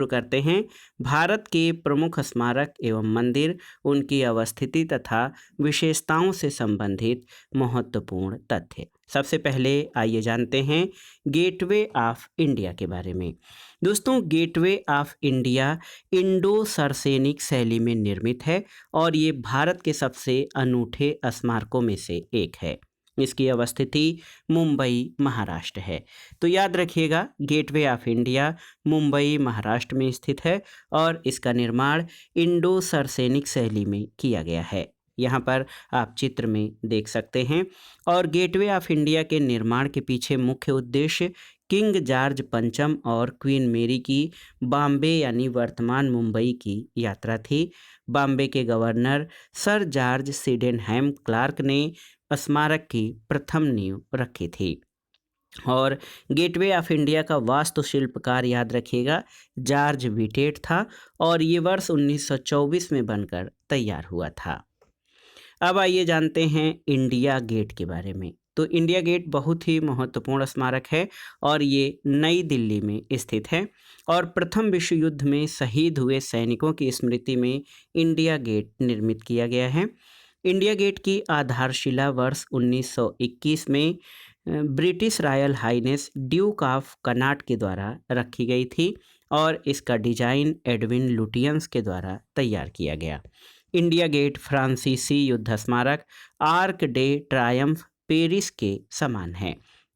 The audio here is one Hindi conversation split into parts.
शुरू करते हैं। भारत के प्रमुख स्मारक एवं मंदिर, उनकी अवस्थिति तथा विशेषताओं से संबंधित महत्वपूर्ण तथ्य। सबसे पहले आइए जानते हैं गेटवे ऑफ इंडिया के बारे में। दोस्तों, गेटवे ऑफ इंडिया इंडो सरसेनिक शैली में निर्मित है और ये भारत के सबसे अनूठे स्मारकों में से एक है। इसकी अवस्थिति मुंबई, महाराष्ट्र है। तो याद रखिएगा, gateway of India Mumbai, Maharashtra में स्थित है और इसका निर्माण इंडो सरसेनिक शैली में किया गया है। यहाँ पर आप चित्र में देख सकते हैं। और गेटवे ऑफ इंडिया के निर्माण के पीछे मुख्य उद्देश्य किंग जॉर्ज पंचम और क्वीन मेरी की बॉम्बे यानी वर्तमान मुंबई की यात्रा थी। बॉम्बे के governor sir George Sydenham Clarke ने स्मारक की प्रथम नींव रखी थी। और गेटवे ऑफ इंडिया का वास्तुशिल्पकार याद रखिएगा जॉर्ज विटेट था और ये वर्ष 1924 में बनकर तैयार हुआ था। अब आइए जानते हैं इंडिया गेट के बारे में। तो इंडिया गेट बहुत ही महत्वपूर्ण स्मारक है और ये नई दिल्ली में स्थित है और प्रथम विश्व युद्ध में शहीद हुए सैनिकों की स्मृति में इंडिया गेट निर्मित किया गया है। इंडिया गेट की आधारशिला वर्ष 1921 में British Royal Highness Duke of Connaught के द्वारा रखी गई थी और इसका डिजाइन एडविन लुटियंस के द्वारा तैयार किया गया। इंडिया गेट फ्रांसीसी युद्ध स्मारक आर्क डे ट्रायम्फ पेरिस के समान है।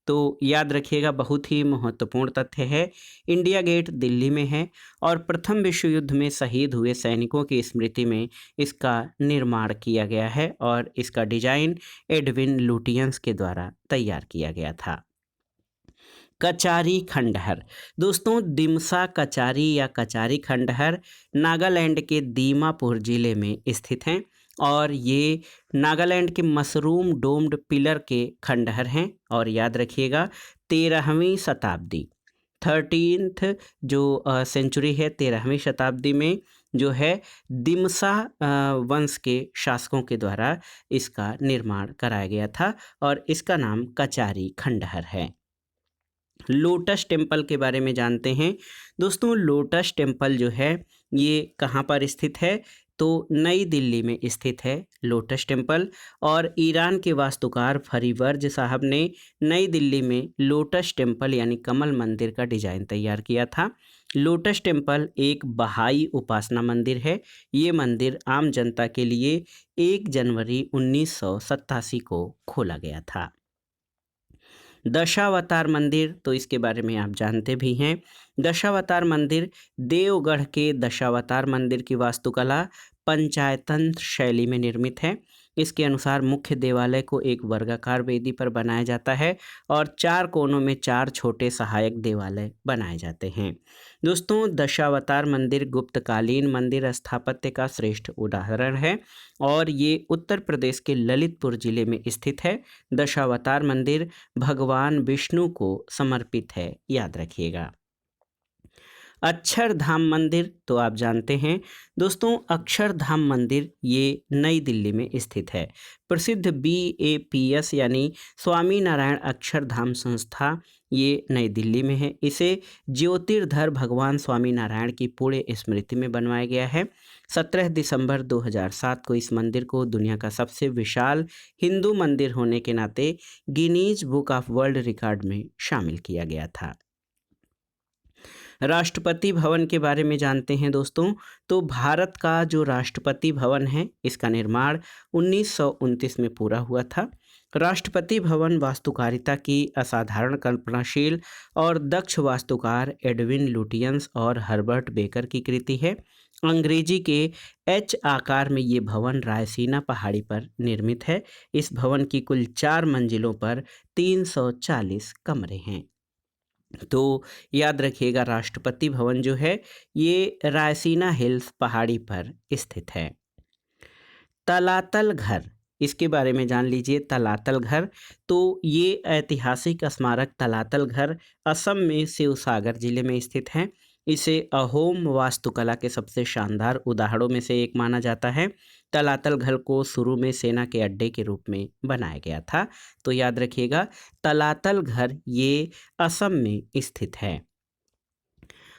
तो याद रखिएगा, बहुत ही महत्वपूर्ण तथ्य है। इंडिया गेट दिल्ली में है और प्रथम विश्व युद्ध में शहीद हुए सैनिकों की स्मृति में इसका निर्माण किया गया है और इसका डिजाइन एडविन लुटियंस के द्वारा तैयार किया गया था। कचारी खंडहर। दोस्तों, दिमसा कचारी या कचारी खंडहर नागालैंड के दीमापुर जिले में स्थित हैं और ये नागालैंड के मशरूम डोम्ड पिलर के खंडहर हैं। और याद रखिएगा, 13वीं शताब्दी 13th जो सेंचुरी है, 13वीं शताब्दी में जो है दिमसा वंश के शासकों के द्वारा इसका निर्माण कराया गया था और इसका नाम कचारी खंडहर है। लोटस टेम्पल के बारे में जानते हैं। दोस्तों, लोटस टेम्पल जो है ये कहाँ पर स्थित है? तो नई दिल्ली में स्थित है लोटस टेम्पल और ईरान के वास्तुकार फरीवर्ज साहब ने नई दिल्ली में लोटस टेम्पल यानी कमल मंदिर का डिजाइन तैयार किया था। लोटस टेम्पल एक बहाई उपासना मंदिर है। ये मंदिर आम जनता के लिए 1 जनवरी 1987 को खोला गया था। दशावतार मंदिर, तो इसके बारे में आप जानते भी हैं। दशावतार मंदिर देवगढ़ के दशावतार मंदिर की वास्तुकला पंचायतंत्र शैली में निर्मित है। इसके अनुसार मुख्य देवालय को एक वर्गाकार वेदी पर बनाया जाता है और 4 कोनों में 4 छोटे सहायक देवालय बनाए जाते हैं। दोस्तों, दशावतार मंदिर गुप्तकालीन मंदिर स्थापत्य का श्रेष्ठ उदाहरण है और ये उत्तर प्रदेश के ललितपुर जिले में स्थित है। दशावतार मंदिर भगवान विष्णु को समर्पित है, याद रखिएगा। अक्षरधाम मंदिर, तो आप जानते हैं दोस्तों, अक्षरधाम मंदिर ये नई दिल्ली में स्थित है। प्रसिद्ध BAPS यानी स्वामीनारायण अक्षरधाम संस्था ये नई दिल्ली में है। इसे ज्योतिर्धर भगवान स्वामीनारायण की पुण्य स्मृति में बनवाया गया है। 17 दिसंबर 2007 को इस मंदिर को दुनिया का सबसे विशाल हिंदू मंदिर होने के नाते Guinness book of world record में शामिल किया गया था। राष्ट्रपति भवन के बारे में जानते हैं दोस्तों। तो भारत का जो राष्ट्रपति भवन है इसका निर्माण 1929 में पूरा हुआ था। राष्ट्रपति भवन वास्तुकारिता की असाधारण कल्पनाशील और दक्ष वास्तुकार एडविन लुटियंस और हर्बर्ट बेकर की कृति है। अंग्रेजी के H आकार में ये भवन रायसीना पहाड़ी पर निर्मित है। इस भवन की कुल 4 मंजिलों पर 340 कमरे हैं। तो याद रखिएगा, राष्ट्रपति भवन जो है ये रायसीना हिल्स पहाड़ी पर स्थित है। तलातल घर, इसके बारे में जान लीजिए। तलातल घर, तो ये ऐतिहासिक स्मारक तलातल घर असम में शिवसागर जिले में स्थित है। इसे अहोम वास्तुकला के सबसे शानदार उदाहरणों में से एक माना जाता है। तलातल घर को शुरू में सेना के अड्डे के रूप में बनाया गया था। तो याद रखिएगा, तलातल घर ये असम में स्थित है।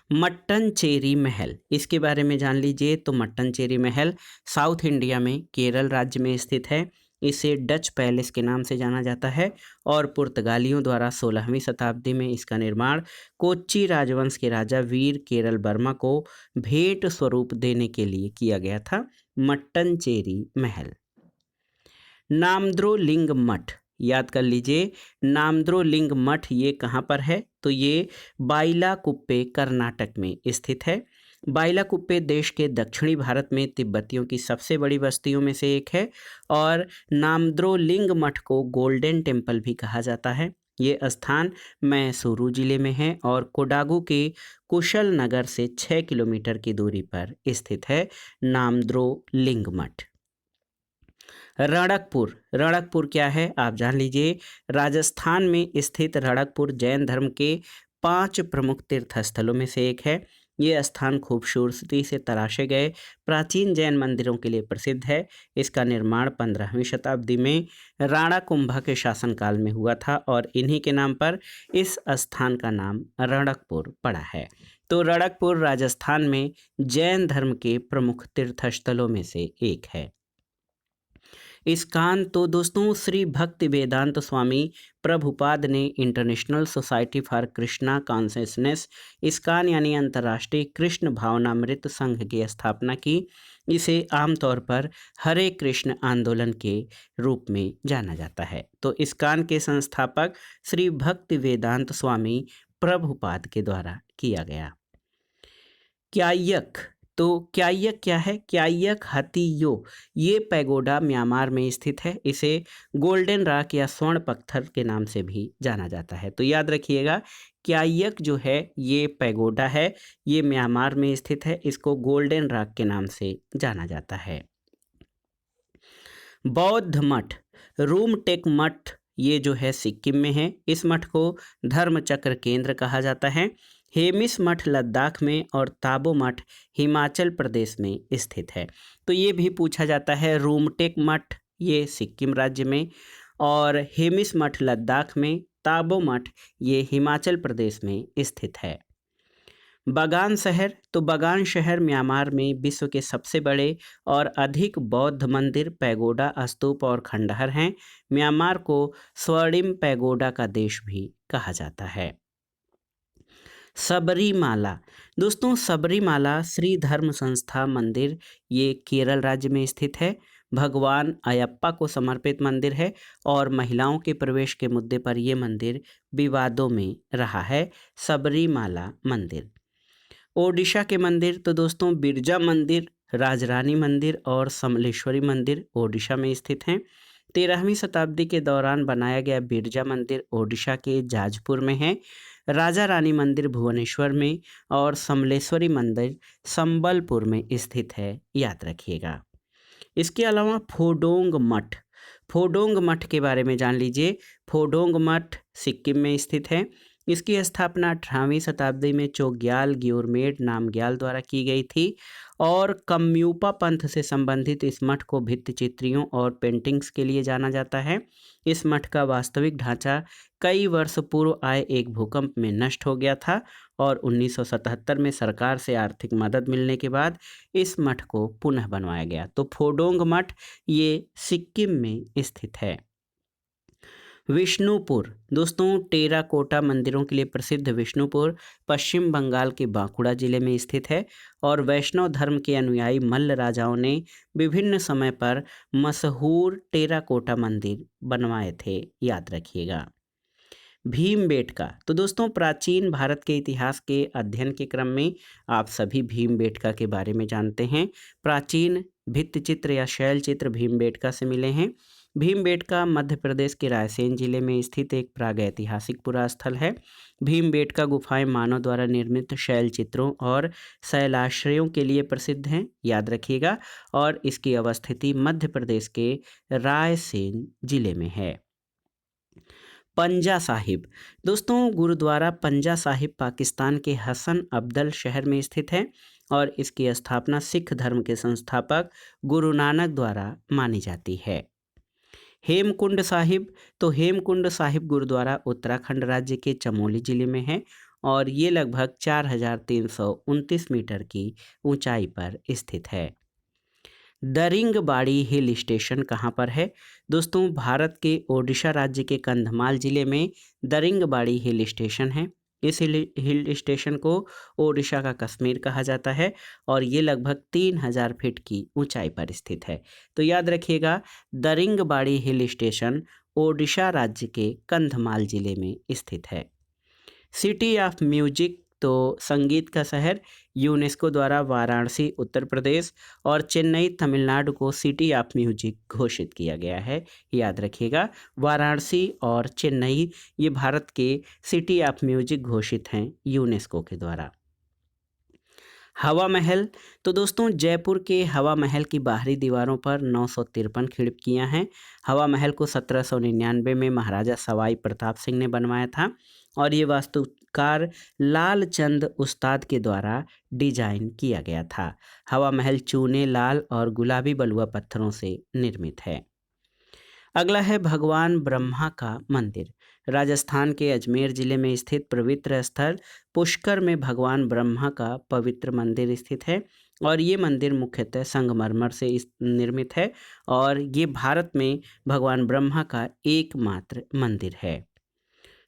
मट्टनचेरी महल, इसके बारे में जान लीजिए। तो मट्टनचेरी महल साउथ इंडिया में केरल राज्य में स्थित है। इसे डच पैलेस के नाम से जाना जाता है और पुर्तगालियों द्वारा 16वीं शताब्दी में इसका निर्माण कोच्चि राजवंश के राजा वीर केरल वर्मा को भेंट स्वरूप देने के लिए किया गया था। मट्टनचेरी महल। नामद्रो लिंग मठ, याद कर लीजिए। नामद्रो लिंग मठ ये कहाँ पर है? तो ये बाइलाकुप्पे कर्नाटक में स्थित है। बाइलाकुप्पे देश के दक्षिणी भारत में तिब्बतियों की सबसे बड़ी बस्तियों में से एक है और नामद्रो लिंग मठ को गोल्डन टेम्पल भी कहा जाता है। ये स्थान मैसूरू जिले में है और कोडागू के कुशल नगर से 6 किलोमीटर की दूरी पर स्थित है नामद्रो लिंग मठ। रणकपुर, रणकपुर क्या है आप जान लीजिए। राजस्थान में स्थित रणकपुर जैन धर्म के 5 प्रमुख तीर्थ स्थलों में से एक है। ये स्थान खूबसूरती से तराशे गए प्राचीन जैन मंदिरों के लिए प्रसिद्ध है। इसका निर्माण 15वीं शताब्दी में राणा कुंभा के शासनकाल में हुआ था और इन्हीं के नाम पर इस स्थान का नाम रणकपुर पड़ा है। तो रणकपुर राजस्थान में जैन धर्म के प्रमुख तीर्थस्थलों में से एक है। इस्कान, तो दोस्तों श्री भक्ति वेदांत स्वामी प्रभुपाद ने international society for Krishna consciousness ISKCON यानी अंतर्राष्ट्रीय कृष्ण भावनामृत संघ की स्थापना की। इसे आमतौर पर हरे कृष्ण आंदोलन के रूप में जाना जाता है। तो इस्कान के संस्थापक श्री भक्ति वेदांत स्वामी प्रभुपाद के द्वारा किया गया। क्यायक, तो क्यायक क्या है? क्यायक हाथीयो ये पैगोडा म्यांमार में स्थित है। इसे गोल्डन रॉक या स्वर्ण पत्थर के नाम से भी जाना जाता है। तो याद रखिएगा क्यायक जो है ये पैगोडा है, ये म्यांमार में स्थित है। इसको गोल्डन रॉक के नाम से जाना जाता है। बौद्ध मठ, रूमटेक मठ ये जो है सिक्किम में है। इस मठ को धर्मचक्र केंद्र कहा जाता है। हेमिस मठ लद्दाख में और ताबो मठ हिमाचल प्रदेश में स्थित है। तो ये भी पूछा जाता है। रूमटेक मठ ये सिक्किम राज्य में और हेमिस मठ लद्दाख में, ताबो मठ ये हिमाचल प्रदेश में स्थित है। बगान शहर, तो बगान शहर म्यांमार में विश्व के सबसे बड़े और अधिक बौद्ध मंदिर, पैगोडा, स्तूप और खंडहर हैं। म्यांमार को स्वर्णिम पैगोडा का देश भी कहा जाता है। सबरीमाला, दोस्तों सबरीमाला श्री धर्म संस्था मंदिर ये केरल राज्य में स्थित है। भगवान अयप्पा को समर्पित मंदिर है और महिलाओं के प्रवेश के मुद्दे पर यह मंदिर विवादों में रहा है। सबरीमाला मंदिर। ओडिशा के मंदिर, तो दोस्तों बिरजा मंदिर, राजरानी मंदिर और समलेश्वरी मंदिर ओडिशा में स्थित हैं। 13वीं शताब्दी के दौरान बनाया गया बिरजा मंदिर ओडिशा के जाजपुर में है। राजा रानी मंदिर भुवनेश्वर में और समलेश्वरी मंदिर संबलपुर में स्थित है, याद रखिएगा। इसके अलावा फोडोंग मठ, फोडोंग मठ के बारे में जान लीजिए। फोडोंग मठ सिक्किम में स्थित है। इसकी स्थापना 18वीं शताब्दी में चोग्याल ग्योरमेड नामग्याल द्वारा की गई थी और कम्यूपा पंथ से संबंधित इस मठ को भित्ति चित्रियों और पेंटिंग्स के लिए जाना जाता है। इस मठ का वास्तविक ढांचा कई वर्ष पूर्व आए एक भूकंप में नष्ट हो गया था और 1977 में सरकार से आर्थिक मदद मिलने के बाद इस मठ को पुनः बनवाया गया। तो फोडोंग मठ ये सिक्किम में स्थित है। विष्णुपुर, दोस्तों टेराकोटा मंदिरों के लिए प्रसिद्ध विष्णुपुर पश्चिम बंगाल के बांकुड़ा जिले में स्थित है और वैष्णव धर्म के अनुयायी मल्ल राजाओं ने विभिन्न समय पर मशहूर टेराकोटा मंदिर बनवाए थे, याद रखिएगा। भीमबेटका, तो दोस्तों प्राचीन भारत के इतिहास के अध्ययन के क्रम में आप सभी भीमबेटका के बारे में जानते हैं। प्राचीन भित्तिचित्र या शैल चित्र भीमबेटका से मिले हैं। भीमबेटका मध्य प्रदेश के रायसेन जिले में स्थित एक प्रागैतिहासिक पुरास्थल है। भीमबेटका गुफाएं मानव द्वारा निर्मित शैल चित्रों और शैलाश्रयों के लिए प्रसिद्ध हैं, याद रखिएगा। और इसकी अवस्थिति मध्य प्रदेश के रायसेन जिले में है। पंजा साहिब, दोस्तों गुरुद्वारा पंजा साहिब पाकिस्तान के हसन अब्दल शहर में स्थित है और इसकी स्थापना सिख धर्म के संस्थापक गुरु नानक द्वारा मानी जाती है। हेमकुंड साहिब, तो हेमकुंड साहिब गुरुद्वारा उत्तराखंड राज्य के चमोली जिले में है और ये लगभग 4,329 मीटर की ऊंचाई पर स्थित है। दरिंगबाड़ी हिल स्टेशन कहाँ पर है? दोस्तों, भारत के ओडिशा राज्य के कंधमाल जिले में दरिंगबाड़ी हिल स्टेशन है। इस हिल स्टेशन को ओडिशा का कश्मीर कहा जाता है और ये लगभग 3,000 फीट की ऊंचाई पर स्थित है। तो याद रखिएगा, दरिंगबाड़ी हिल स्टेशन ओडिशा राज्य के कंधमाल जिले में स्थित है। सिटी ऑफ म्यूजिक, तो संगीत का शहर, यूनेस्को द्वारा वाराणसी उत्तर प्रदेश और चेन्नई तमिलनाडु को सिटी ऑफ म्यूजिक घोषित किया गया है। याद रखिएगा, वाराणसी और चेन्नई ये भारत के सिटी ऑफ म्यूजिक घोषित हैं यूनेस्को के द्वारा। हवा महल, तो दोस्तों जयपुर के हवा महल की बाहरी दीवारों पर 953 खिड़कियां हैं। हवा महल को 1799 में महाराजा सवाई प्रताप सिंह ने बनवाया था और ये वास्तुकार लालचंद उस्ताद के द्वारा डिजाइन किया गया था। हवा महल चूने, लाल और गुलाबी बलुआ पत्थरों से निर्मित है। अगला है भगवान ब्रह्मा का मंदिर। राजस्थान के अजमेर जिले में स्थित पवित्र स्थल पुष्कर में भगवान ब्रह्मा का पवित्र मंदिर स्थित है और ये मंदिर मुख्यतः संगमरमर से निर्मित है और ये भारत में भगवान ब्रह्मा का एकमात्र मंदिर है।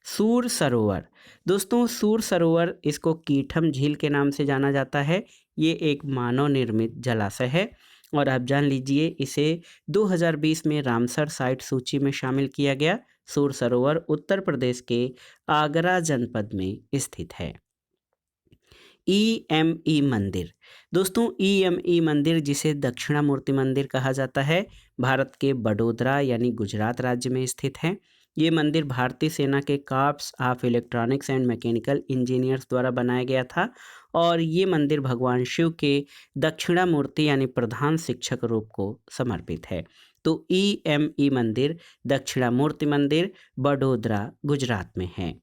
सूर सरोवर, दोस्तों सूर सरोवर, इसको कीठम झील के नाम से जाना जाता है। ये एक मानव निर्मित जलाशय है और आप जान लीजिए इसे 2020 में रामसर साइट सूची में शामिल किया गया। सूर सरोवर उत्तर प्रदेश के आगरा जनपद में स्थित है। EME मंदिर, दोस्तों EME मंदिर जिसे दक्षिणामूर्ति मंदिर कहा जाता है, भारत के बड़ोदरा यानी गुजरात राज्य में स्थित है। ये मंदिर भारतीय सेना के corps of electronics and mechanical engineers द्वारा बनाया गया था और ये मंदिर भगवान शिव के दक्षिणामूर्ति यानी प्रधान शिक्षक रूप को समर्पित है। तो EME मंदिर दक्षिणामूर्ति मंदिर बड़ोदरा गुजरात में है।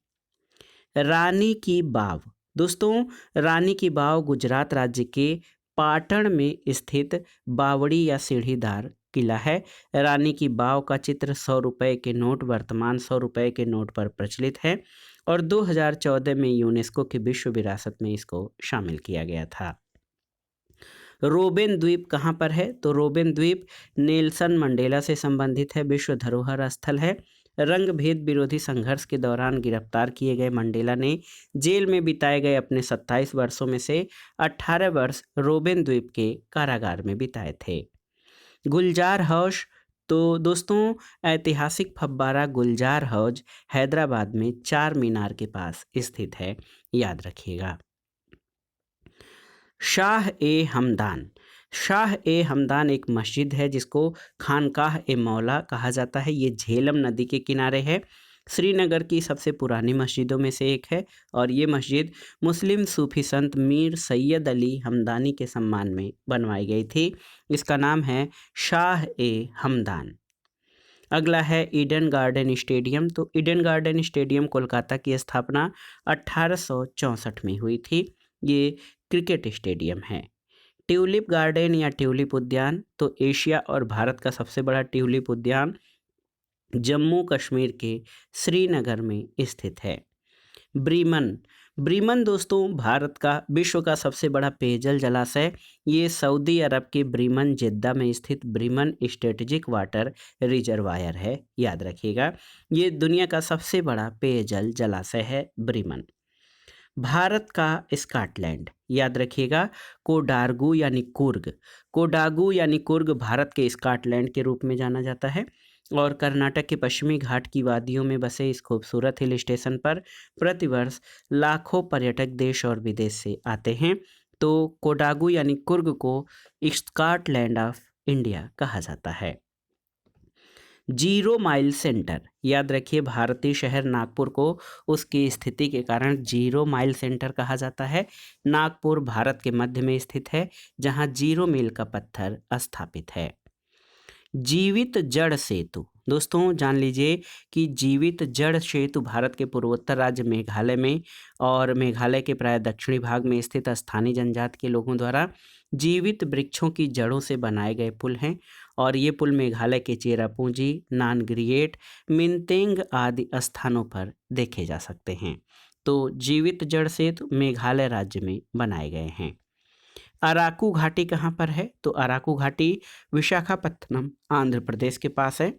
रानी की बाव, दोस्तों रानी की बाव गुजरात राज्य के पाटण में स्थित बावड़ी या सीढ़ीदार किला है। रानी की बाव का चित्र 100 रुपये के नोट, वर्तमान 100 रुपये के नोट पर प्रचलित है और 2014 में यूनेस्को की विश्व विरासत में इसको शामिल किया गया था। रोबेन द्वीप कहाँ पर है? तो रोबेन द्वीप नेल्सन मंडेला से संबंधित है, विश्व धरोहर स्थल है। रंग भेद विरोधी संघर्ष के दौरान गिरफ्तार किए गए मंडेला ने जेल में बिताए गए अपने 27 वर्षों में से 18 वर्ष रोबेन द्वीप के कारागार में बिताए थे। गुलजार हौज, तो दोस्तों ऐतिहासिक फव्वारा गुलजार हौज हैदराबाद में चार मीनार के पास स्थित है। याद रखिएगा। शाह ए हमदान, शाह ए हमदान एक मस्जिद है जिसको खानकाह ए मौला कहा जाता है। ये झेलम नदी के किनारे है, श्रीनगर की सबसे पुरानी मस्जिदों में से एक है और ये मस्जिद मुस्लिम सूफी संत मीर सैयद अली हमदानी के सम्मान में बनवाई गई थी। इसका नाम है शाह ए हमदान। अगला है ईडन गार्डन स्टेडियम, तो ईडन गार्डन स्टेडियम कोलकाता की स्थापना 1864 में हुई थी। ये क्रिकेट स्टेडियम है। ट्यूलिप गार्डन या ट्यूलिप उद्यान, तो एशिया और भारत का सबसे बड़ा ट्यूलिप उद्यान जम्मू कश्मीर के श्रीनगर में स्थित है। ब्रीमन, ब्रीमन दोस्तों भारत का विश्व का सबसे बड़ा पेयजल जलाशय, ये सऊदी अरब के ब्रीमन जिद्दा में स्थित ब्रीमन स्ट्रेटेजिक वाटर रिजर्वायर है। याद रखिएगा, ये दुनिया का सबसे बड़ा पेयजल जलाशय है ब्रीमन। भारत का स्कॉटलैंड, याद रखिएगा कोडागू यानी कुर्ग, कोडागू यानी कुर्ग भारत के स्कॉटलैंड के रूप में जाना जाता है और कर्नाटक के पश्चिमी घाट की वादियों में बसे इस खूबसूरत हिल स्टेशन पर प्रतिवर्ष लाखों पर्यटक देश और विदेश से आते हैं। तो कोडागू यानी कुर्ग को स्कॉटलैंड ऑफ इंडिया कहा जाता है। जीरो माइल सेंटर, याद रखिए भारतीय शहर नागपुर को उसकी स्थिति के कारण जीरो माइल सेंटर कहा जाता है। नागपुर भारत के मध्य में स्थित है जहां जीरो मील का पत्थर स्थापित है। जीवित जड़ सेतु, दोस्तों जान लीजिए कि जीवित जड़ सेतु भारत के पूर्वोत्तर राज्य मेघालय में और मेघालय के प्राय दक्षिणी भाग में स्थित स्थानीय जनजाति के लोगों द्वारा जीवित वृक्षों की जड़ों से बनाए गए पुल हैं और ये पुल मेघालय के चेरापूंजी, नानग्रिएट, मिंतेंग आदि स्थानों पर देखे जा सकते हैं। तो जीवित जड़ सेतु मेघालय राज्य में बनाए गए हैं। अराकू घाटी कहाँ पर है? तो अराकू घाटी विशाखापत्तनम आंध्र प्रदेश के पास है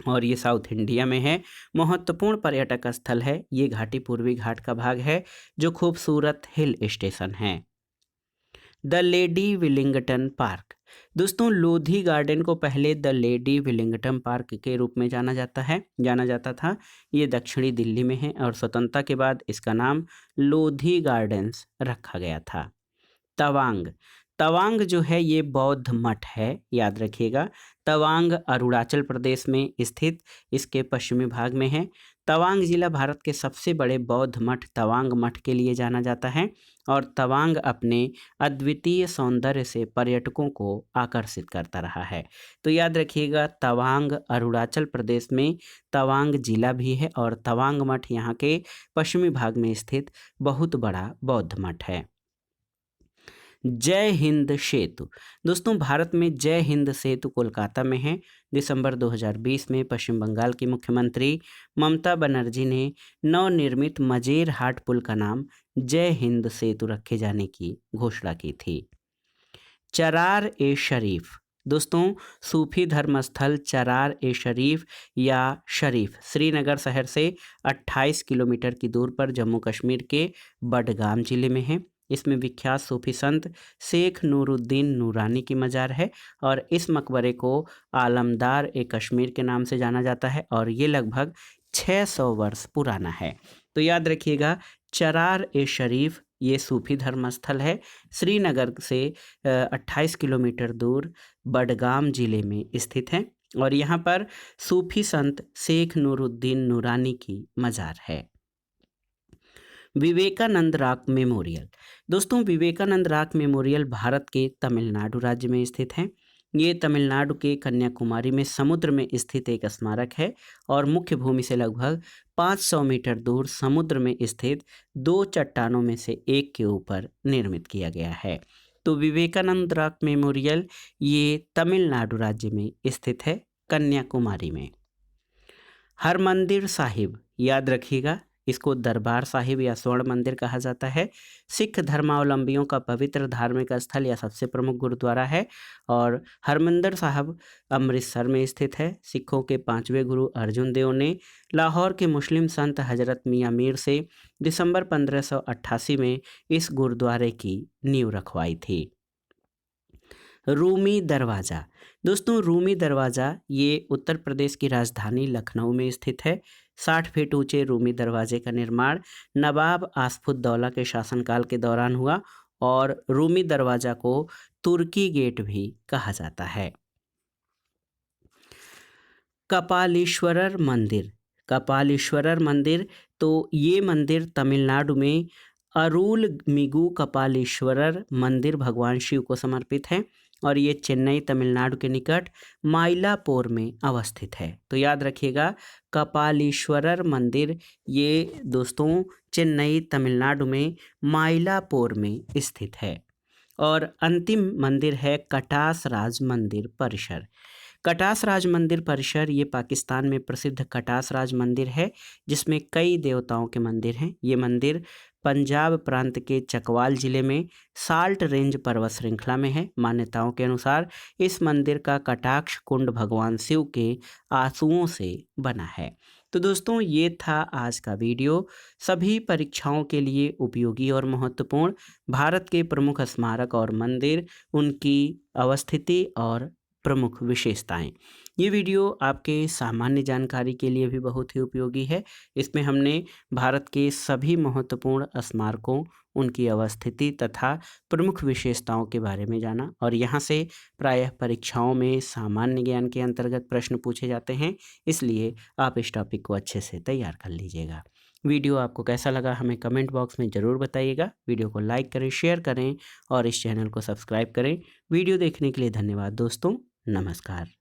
और ये साउथ इंडिया में है। महत्वपूर्ण पर्यटक स्थल है। ये घाटी पूर्वी घाट का भाग है जो खूबसूरत हिल स्टेशन है। The lady Willingdon park. दोस्तों लोधी गार्डन को पहले द लेडी विलिंगटन पार्क के रूप में जाना जाता था। ये दक्षिणी दिल्ली में है और स्वतंत्रता के बाद इसका नाम लोधी गार्डन्स रखा गया था। तवांग। तवांग जो है ये बौद्ध मठ है, याद रखिएगा। तवांग अरुणाचल प्रदेश में स्थित इसके पश्चिमी भाग में है। तवांग जिला भारत के सबसे बड़े बौद्ध मठ तवांग मठ के लिए जाना जाता है और तवांग अपने अद्वितीय सौंदर्य से पर्यटकों को आकर्षित करता रहा है। तो याद रखिएगा तवांग अरुणाचल प्रदेश में तवांग जिला भी है और तवांग मठ यहाँ के पश्चिमी भाग में स्थित बहुत बड़ा बौद्ध मठ है। जय हिंद सेतु। दोस्तों भारत में जय हिंद सेतु कोलकाता में है। दिसंबर 2020 में पश्चिम बंगाल की मुख्यमंत्री ममता बनर्जी ने नवनिर्मित मजेर हाट पुल का नाम जय हिंद सेतु रखे जाने की घोषणा की थी। चरार ए शरीफ। दोस्तों सूफी धर्मस्थल चरार ए शरीफ या शरीफ श्रीनगर शहर से 28 किलोमीटर की दूर पर जम्मू कश्मीर के बडगाम जिले में है। इसमें विख्यात सूफी संत शेख नूरुद्दीन नूरानी की मज़ार है और इस मकबरे को आलमदार ए कश्मीर के नाम से जाना जाता है और ये लगभग 600 वर्ष पुराना है। तो याद रखिएगा चरार ए शरीफ ये सूफी धर्मस्थल है, श्रीनगर से 28 किलोमीटर दूर बडगाम ज़िले में स्थित है और यहाँ पर सूफी संत शेख नूरुद्दीन नूरानी की मज़ार है। Vivekananda Rock Memorial. दोस्तों विवेकानंद रॉक मेमोरियल भारत के तमिलनाडु राज्य में स्थित है। ये तमिलनाडु के कन्याकुमारी में समुद्र में स्थित एक स्मारक है और मुख्य भूमि से लगभग 500 मीटर दूर समुद्र में स्थित 2 चट्टानों में से एक के ऊपर निर्मित किया गया है। तो विवेकानंद रॉक मेमोरियल ये तमिलनाडु राज्य में स्थित है, कन्याकुमारी में। हरमंदिर साहिब, याद रखिएगा इसको दरबार साहिब या स्वर्ण मंदिर कहा जाता है। सिख धर्मावलंबियों का पवित्र धार्मिक स्थल या सबसे प्रमुख गुरुद्वारा है और हरमंदिर साहिब अमृतसर में स्थित है। सिखों के 5वें गुरु अर्जुन देव ने लाहौर के मुस्लिम संत हजरत मियाँ मीर से दिसंबर 1588 में इस गुरुद्वारे की नींव रखवाई थी। रूमी दरवाज़ा। दोस्तों रूमी दरवाज़ा ये उत्तर प्रदेश की राजधानी लखनऊ में स्थित है। 60 फीट ऊंचे रूमी दरवाजे का निर्माण नवाब आसफुद्दौला के शासनकाल के दौरान हुआ और रूमी दरवाज़ा को तुर्की गेट भी कहा जाता है। कपालीश्वरर मंदिर। कपालीश्वरर मंदिर तो ये मंदिर तमिलनाडु में अरुलमिगु कपालीश्वरर मंदिर भगवान शिव को समर्पित है और ये चेन्नई तमिलनाडु के निकट माइलापोर में अवस्थित है। तो याद रखिएगा कपालीश्वरर मंदिर ये दोस्तों चेन्नई तमिलनाडु में माइलापोर में स्थित है। और अंतिम मंदिर है कटास राज मंदिर परिसर। कटास राज मंदिर परिसर ये पाकिस्तान में प्रसिद्ध कटास राज मंदिर है जिसमें कई देवताओं के मंदिर हैं। ये मंदिर पंजाब प्रांत के चकवाल जिले में साल्ट रेंज पर्वत श्रृंखला में है। मान्यताओं के अनुसार इस मंदिर का कटाक्ष कुंड भगवान शिव के आंसुओं से बना है। तो दोस्तों ये था आज का वीडियो। सभी परीक्षाओं के लिए उपयोगी और महत्वपूर्ण भारत के प्रमुख स्मारक और मंदिर, उनकी अवस्थिति और प्रमुख विशेषताएं। ये वीडियो आपके सामान्य जानकारी के लिए भी बहुत ही उपयोगी है। इसमें हमने भारत के सभी महत्वपूर्ण स्मारकों, उनकी अवस्थिति तथा प्रमुख विशेषताओं के बारे में जाना और यहाँ से प्रायः परीक्षाओं में सामान्य ज्ञान के अंतर्गत प्रश्न पूछे जाते हैं, इसलिए आप इस टॉपिक को अच्छे से तैयार कर लीजिएगा। वीडियो आपको कैसा लगा हमें कमेंट बॉक्स में ज़रूर बताइएगा। वीडियो को लाइक करें, शेयर करें और इस चैनल को सब्सक्राइब करें। वीडियो देखने के लिए धन्यवाद दोस्तों। नमस्कार।